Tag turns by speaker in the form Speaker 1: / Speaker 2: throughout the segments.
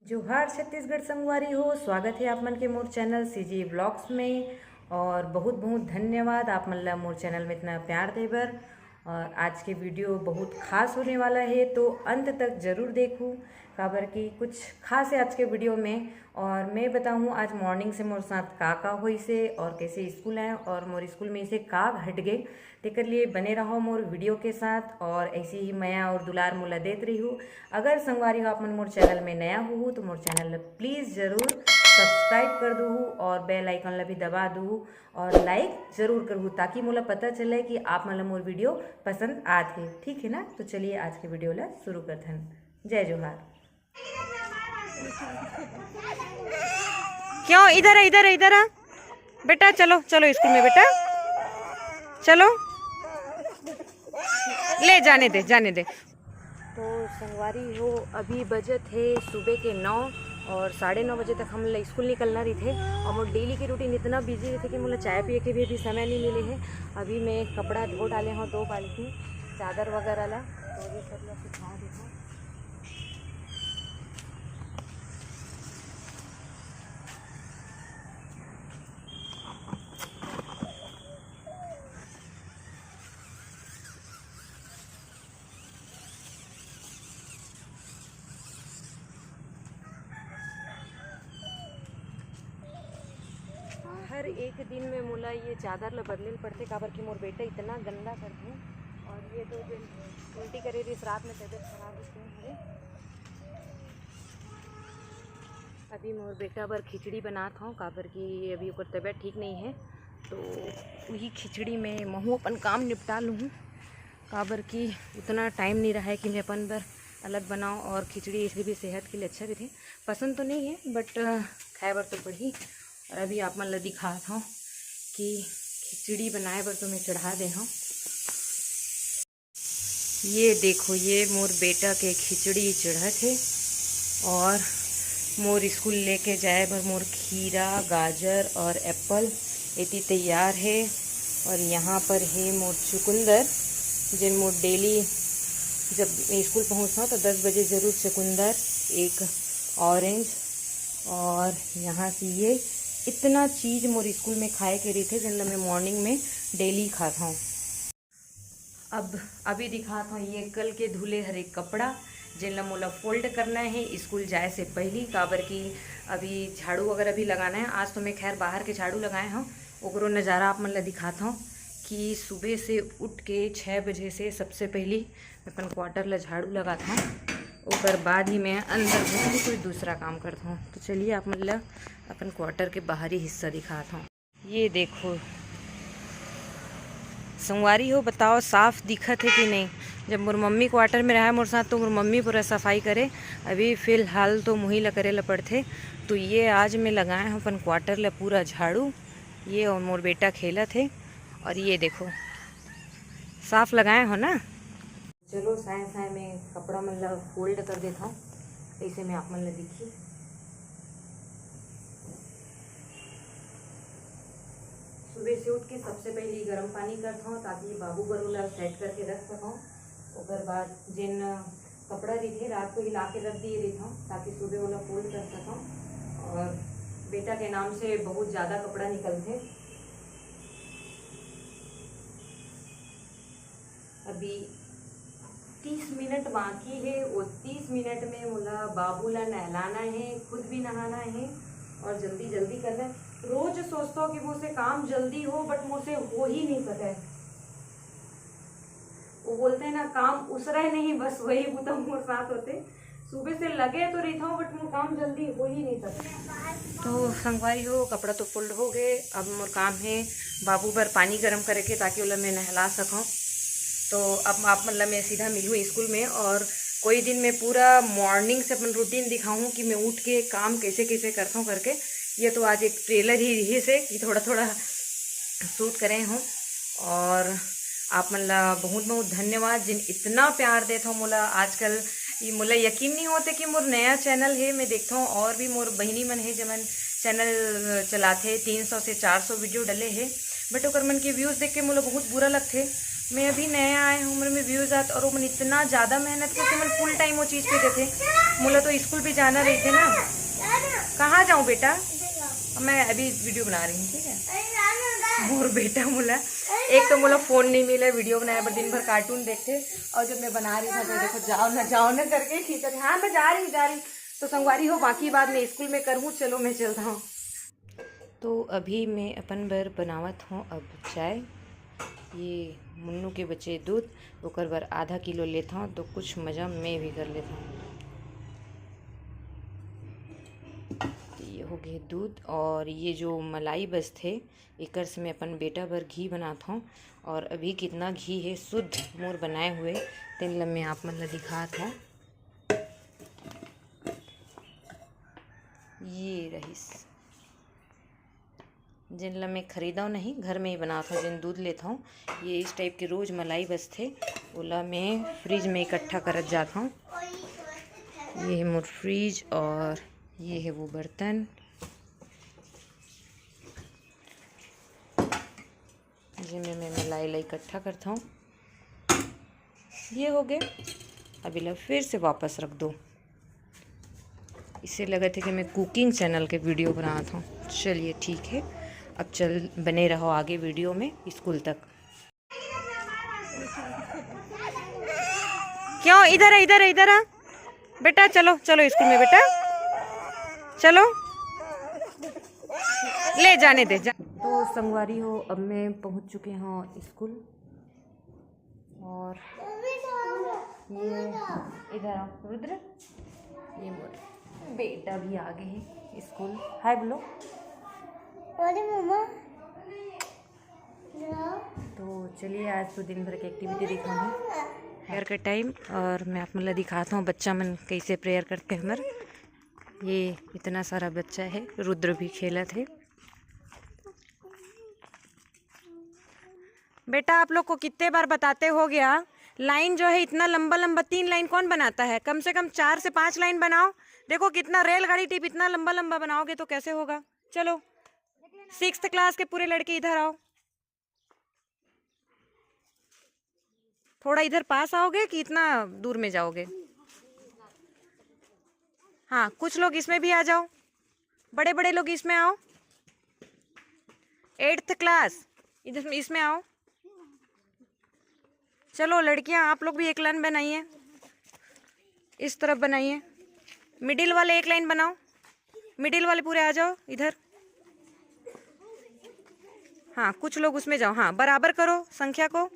Speaker 1: जोहार छत्तीसगढ़ संगवारी हो। स्वागत है आप मन के मोर चैनल सीजी ब्लॉग्स में। और बहुत बहुत धन्यवाद आप मन ला मोर चैनल में इतना प्यार दे बर। और आज के वीडियो बहुत खास होने वाला है, तो अंत तक ज़रूर देखूँ काबर की कुछ खास है आज के वीडियो में। और मैं बताऊँ आज मॉर्निंग से मोर साथ का हुई से और कैसे स्कूल आए और मोर स्कूल में इसे का हट गए, तेकर लिए बने रहो मोर वीडियो के साथ। और ऐसी ही माया और दुलार मोला देत रही हूँ। अगर संगवारी हो आप मन मोर चैनल में नया हो तो मोर चैनल प्लीज़ ज़रूर सब्सक्राइब कर दूँ और बेल आइकन ला भी दबा दूँ और लाइक ज़रूर करूँ, ताकि मोला पता चले कि आप मन ला मोर वीडियो पसंद आते। ठीक है ना? तो चलिए आज के वीडियो ला शुरू करते हैं। जय जोहार। क्यों इधर है, इधर है, इधर आ बेटा। चलो चलो स्कूल में बेटा, चलो ले जाने दे, जाने दे। तो संगवारी हो अभी बजट है सुबह के 9 और 9:30 बजे तक हम स्कूल निकलना रही थे। और मोर डेली की रूटीन इतना बिजी रहती कि मुझे चाय पिए के भी अभी समय नहीं मिले है। अभी मैं कपड़ा धो डाले हूँ 2 बाल्टी चादर वगैरह ला, तो ये सब ला सुखा देता। हर एक दिन में मोला ये चादर ला बदले पड़ते, काबर कि मोर बेटा इतना गंदा करते। और ये तो उल्टी करे रही रात में, तबियत खराब होती है। अभी मोर बेटा बर खिचड़ी बनात हूँ, काबर कि अभी ओकर तबियत ठीक नहीं है। तो वही खिचड़ी में महू अपन काम निपटा लूँ, काबर कि उतना टाइम नहीं रहा है कि मैं अपन बर अलग बनाऊँ। और खिचड़ी इसलिए भी सेहत के लिए अच्छा रहती। पसंद तो नहीं है बट खाए बर तो पड़ी। और अभी आप मन ला दिखात हूँ कि खिचड़ी बनाए बर तो मैं चढ़ा दे हूँ। ये देखो, ये मोर बेटा के खिचड़ी चढ़त है। और मोर स्कूल लेके जाए बर मोर खीरा, गाजर और एप्पल इतनी तैयार है। और यहाँ पर है मोर चुकंदर, जिन मोर डेली जब स्कूल पहुँचता हूँ तो 10 बजे ज़रूर चुकंदर, एक ऑरेंज। और यहाँ से ये इतना चीज़ मोर स्कूल में खाए के रही थे, जिन मैं मॉर्निंग में डेली खाता हूँ। अब अभी दिखाता हूँ ये कल के धुले हरे कपड़ा, जिन ला मोला फोल्ड करना है स्कूल जाए से पहले, काबर की अभी झाड़ू वगैरह भी लगाना है। आज तो मैं खैर बाहर के झाड़ू लगाए हूँ, ओकरो नज़ारा आप मन ला दिखाता हूँ कि सुबह से उठ के 6 बजे से सबसे पहले मैं अपन क्वार्टर ला झाड़ू लगाता हूँ, ऊपर बाद ही मैं अंदर घूम भी कोई दूसरा काम करता हूँ। तो चलिए आप मन ला अपन क्वार्टर के बाहरी हिस्सा दिखाता हूँ। ये देखो संगवारी हो, बताओ साफ दिखत है कि नहीं। जब मोर मम्मी क्वार्टर में रहा मोर साथ तो मोर मम्मी पूरा सफाई करे, अभी फ़िलहाल तो मुही ला करे ला पड़थे। तो ये आज मैं लगाए हूँ अपन क्वार्टर ला पूरा झाड़ू। ये और मोर बेटा खेला थे। और ये देखो साफ लगाए हो ना। चलो साय साय में कपड़ा मन ला फोल्ड कर देता हूँ, ऐसे में आप मन ला दिखी। सुबह से उठ के सबसे पहले गर्म पानी करता हूँ, ताकि बाबू बरू ला सेट करके रख सकूँ। उसके बाद जिन कपड़ा रही थे रात को हिला के रख दिए रहता हूँ, ताकि सुबह वाला फोल्ड कर सकूँ। और बेटा के नाम से बहुत ज़्यादा कपड़ा निकलते। अभी 30 मिनट बाकी है, और 30 मिनट में मुला बाबू ला नहलाना है, खुद भी नहाना है और जल्दी जल्दी करना है। रोज सोचता हूँ कि मुझसे काम जल्दी हो, बट मुझसे हो ही नहीं सकता है। वो बोलते हैं ना, काम उसरा ही नहीं, बस वही बुता मोर साथ होते। सुबह से लगे तो रहता हूँ, बट मोर काम जल्दी हो ही नहीं सकता। तो संगवारी हो कपड़ा तो फोल्ड हो गए। अब मोर काम है बाबू पर पानी गर्म करके, ताकि उला मैं नहला सकूँ। तो अब आप मतलब मैं सीधा मिलूँ स्कूल में, और कोई दिन मैं पूरा मॉर्निंग से अपन रूटीन दिखाऊँ कि मैं उठ के काम कैसे कैसे करता हूँ करके। ये तो आज एक ट्रेलर ही से कि थोड़ा थोड़ा शूट करे हूँ। और आप मन ला बहुत बहुत धन्यवाद, जिन इतना प्यार देता हूँ मोला। आजकल ये मोला यकीन नहीं होते कि मोर नया चैनल है। मैं देखता हूँ और भी मोर बहनी मन है जमन चैनल चलाते, 300 से 400 वीडियो डले है, बट ओकर मन के व्यूज़ देख के मोला बहुत बुरा लगथे। मैं अभी नया आए हूँ, में व्यूज़ आत और मन इतना ज़्यादा मेहनत करके मन फुल टाइम वो चीज़ पे देते। मोला तो स्कूल भी जाना रहते ना। कहाँ जाऊँ बेटा? मैं अभी वीडियो बना रही हूँ, ठीक है। मोर बेटा मोला एक तो मोला फ़ोन नहीं मिला वीडियो बनाया, पर दिन भर कार्टून देखते, और जब मैं बना रही था तो देखो जाओ ना करके खींचते। हाँ मैं जा रही तो संगवारी हो, बाकी बात मैं स्कूल में करूँ। चलो मैं चलता हूँ। तो अभी मैं अपन बर बनावत हूँ अब चाय। ये मुन्नू के बच्चे दूध, ओकर बर आधा किलो लेता हूँ, तो कुछ मज़ा मैं भी कर लेता हूँ। तो ये हो गए दूध, और ये जो मलाई बस थे एकर से मैं अपन बेटा भर घी बनाता हूँ। और अभी कितना घी है शुद्ध मोर बनाए हुए, तेन ला मैं आप मन ला दिखात हूँ। ये रहीस जिन ला मैं खरीदा नहीं, घर में ही बनाता हूँ। जिन दूध लेता हूँ ये इस टाइप के रोज़ मलाई बस थे, ओला मैं फ्रिज में इकट्ठा करत जाता हूँ। ये है मोर फ्रिज, और ये है वो बर्तन जिनमें मैं मलाई इकट्ठा करता हूँ। ये हो गए, अभी ला फिर से वापस रख दो। इससे लगा था कि मैं कुकिंग चैनल के वीडियो बनाता हूँ। चलिए ठीक है, अब चल बने रहो आगे वीडियो में स्कूल तक। क्यों इधर आ बेटा, चलो चलो स्कूल में बेटा, चलो ले जाने दे जा। तो संगवारी हो, अब मैं पहुंच चुके हूँ स्कूल, और ये इधर आओ रुद्र, ये मोर बेटा भी आ गए हैं स्कूल। हाय बोलो। अरे मम्मा। तो चलिए आज तो दिन भर की एक्टिविटी दिखाऊंगी प्रेयर का टाइम, और मैं आप मतलब दिखाता हूँ बच्चा मन कैसे प्रेयर करते हैं। हमारे ये इतना सारा बच्चा है, रुद्र भी खेला थे। बेटा आप लोग को कितने बार बताते हो गया, लाइन जो है इतना लंबा लंबा 3 लाइन कौन बनाता है? कम से कम 4 से 5 लाइन बनाओ। देखो कितना रेलगाड़ी टिप इतना लंबा लंबा बनाओगे तो कैसे होगा। चलो 6th क्लास के पूरे लड़के इधर आओ। थोड़ा इधर पास आओगे कि इतना दूर में जाओगे? हाँ कुछ लोग इसमें भी आ जाओ, बड़े बड़े लोग इसमें आओ। 8th क्लास इधर इसमें आओ। चलो लड़कियां आप लोग भी एक लाइन बनाइए, इस तरफ बनाइए। मिडिल वाले एक लाइन बनाओ, मिडिल वाले पूरे आ जाओ इधर। हाँ कुछ लोग उसमें जाओ, हाँ बराबर करो संख्या को।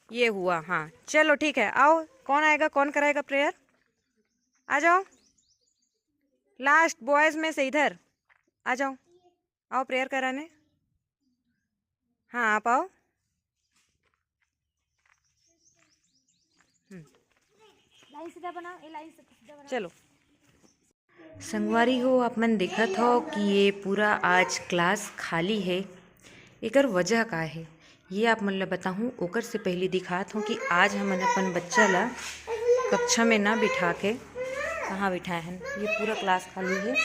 Speaker 1: ये हुआ, हाँ चलो ठीक है। आओ कौन आएगा, कौन कराएगा प्रेयर? आ जाओ लास्ट बॉयज़ में से इधर आ जाओ, आओ प्रेयर कराने। हाँ आप आओ। लाइन सीधा बनाओ, ये लाइन सीधा बनाओ। चलो संगवारी हो, आप मन देखत हो कि ये पूरा आज क्लास खाली है। एकर वजह का है ये आप मन ला बताऊँ। ओकर से पहले दिखात हूँ कि आज हमन अपन बच्चा ला कक्षा में ना बिठा के कहाँ बिठाए हैं। ये पूरा क्लास खाली है,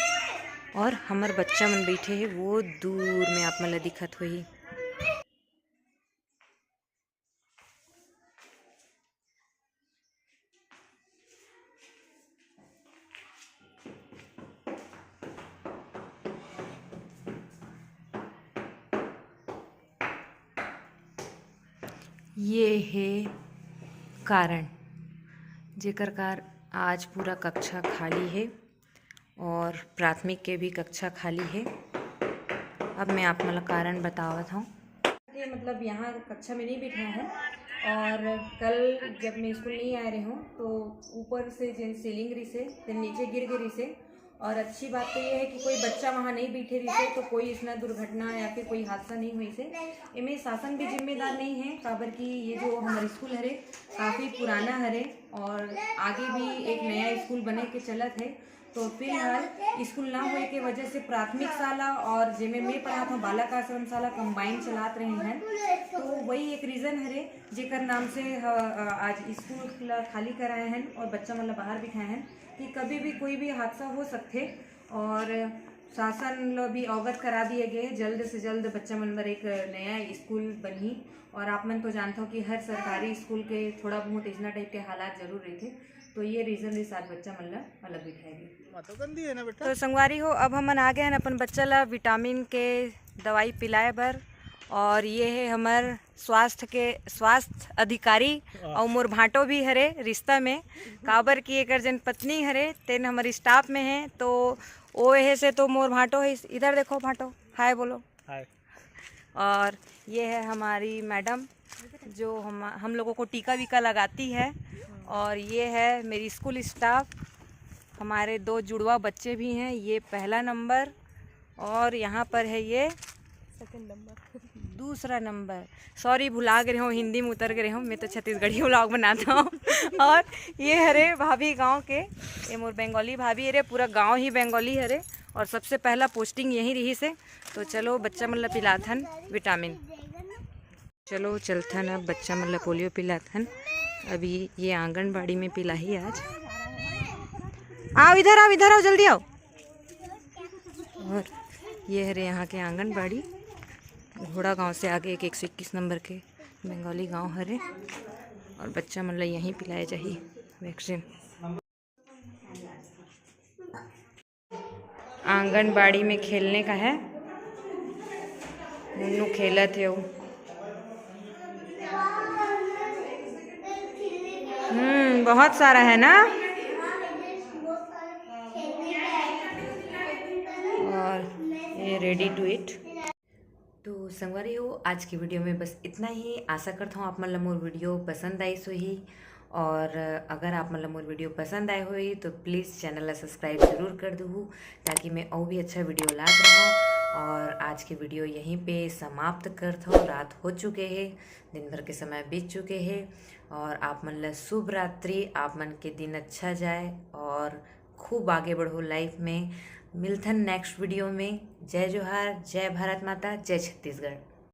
Speaker 1: और हमार बच्चा मन बैठे हैं वो दूर में आप मन ला दिखत होही। ये है कारण जेकर कार आज पूरा कक्षा खाली है, और प्राथमिक के भी कक्षा खाली है। अब मैं आप मतलब कारण बतावत हूँ। ये मतलब यहाँ कक्षा में नहीं बिठाया है, और कल जब मैं स्कूल नहीं आ रही हूँ तो ऊपर से जिन सीलिंग रही से फिर नीचे गिर गई से। और अच्छी बात तो ये है कि कोई बच्चा वहाँ नहीं बैठे रही से, तो कोई इसना दुर्घटना या फिर कोई हादसा नहीं हुई से। इनमें शासन भी जिम्मेदार नहीं है, काबर कि ये जो हमारा स्कूल हरे काफ़ी पुराना हरे, और आगे भी एक नया स्कूल बने के चलत है। तो फिलहाल स्कूल ना होने की वजह से प्राथमिक शाला और जिसमें मैं पढ़ा था बालक आश्रम शाला कंबाइन चलात रहे हैं। तो वही एक रीज़न हरे जेकर नाम से आज स्कूल खाली कराए हैं और बच्चा मतलब बाहर बिठाए हैं कि कभी भी कोई भी हादसा हो सकते। और शासन लो भी अवगत करा दिए गए जल्द से जल्द बच्चा मन बर एक नया स्कूल बनी। और आप मन तो जानते हो कि हर सरकारी स्कूल के थोड़ा बहुत इतना टाइप के हालात जरूर रहते, तो ये रीजन के साथ बच्चा मन ला अलग बिठाएगी। है ना बेटा? तो संगवारी हो, अब हम आ गए हैं अपन बच्चा ला विटामिन के दवाई पिलाए बर। और ये है हमार स्वास्थ्य अधिकारी और मोर भाटो भी हरे रिश्ता में, काबर की एक जन पत्नी हरे तेन हमारे स्टाफ में है, तो वो है से तो मोर भाटो है। इधर देखो भाटो, हाय बोलो। हाय। और ये है हमारी मैडम जो हम लोगों को टीका वीका लगाती है। और ये है मेरी स्कूल स्टाफ, हमारे 2 जुड़वा बच्चे भी हैं, ये पहला नंबर और यहाँ पर है ये सेकंड नंबर, दूसरा नंबर। सॉरी भुला गए हूँ, हिंदी में उतर गए हूँ, मैं तो छत्तीसगढ़ी व्लॉग बनाता हूँ। और ये हरे भाभी गांव के, ये मोर बंगाली भाभी हरे, पूरा गांव ही बंगाली हरे। और सबसे पहला पोस्टिंग यहीं रही से। तो चलो बच्चा मतलब पिलाथन विटामिन, चलो चलथन अब बच्चा मतलब पोलियो पिलाथन। अभी ये आंगनबाड़ी में पिला ही आज। आओ इधर आओ जल्दी आओ। और ये है यहाँ के आंगनबाड़ी, घोड़ा गांव से आगे एक 121 नंबर के बंगाली गांव हरे। और बच्चा मतलब यहीं पिलाए जाही वैक्सीन। आंगनबाड़ी में खेलने का है, मुन्नू खेला थे वो। बहुत सारा है ना। और ये रेडी टू ईट। तो संगवारी हो, आज की वीडियो में बस इतना ही। आशा करता हूँ आप मतलब मोर वीडियो पसंद आई सो ही। और अगर आप मतलब मोर वीडियो पसंद आए हुई तो प्लीज़ चैनल ला सब्सक्राइब ज़रूर कर दो, ताकि मैं और भी अच्छा वीडियो ला रहूँ। और आज की वीडियो यहीं पे समाप्त करता हूँ। रात हो चुके हैं, दिन भर के समय बीत चुके हैं। और आप मन ला शुभ रात्रि, आप मन के दिन अच्छा जाए और खूब आगे बढ़ो लाइफ में। मिलथन नेक्स्ट वीडियो में। जय जोहार, जय भारत माता, जय छत्तीसगढ़।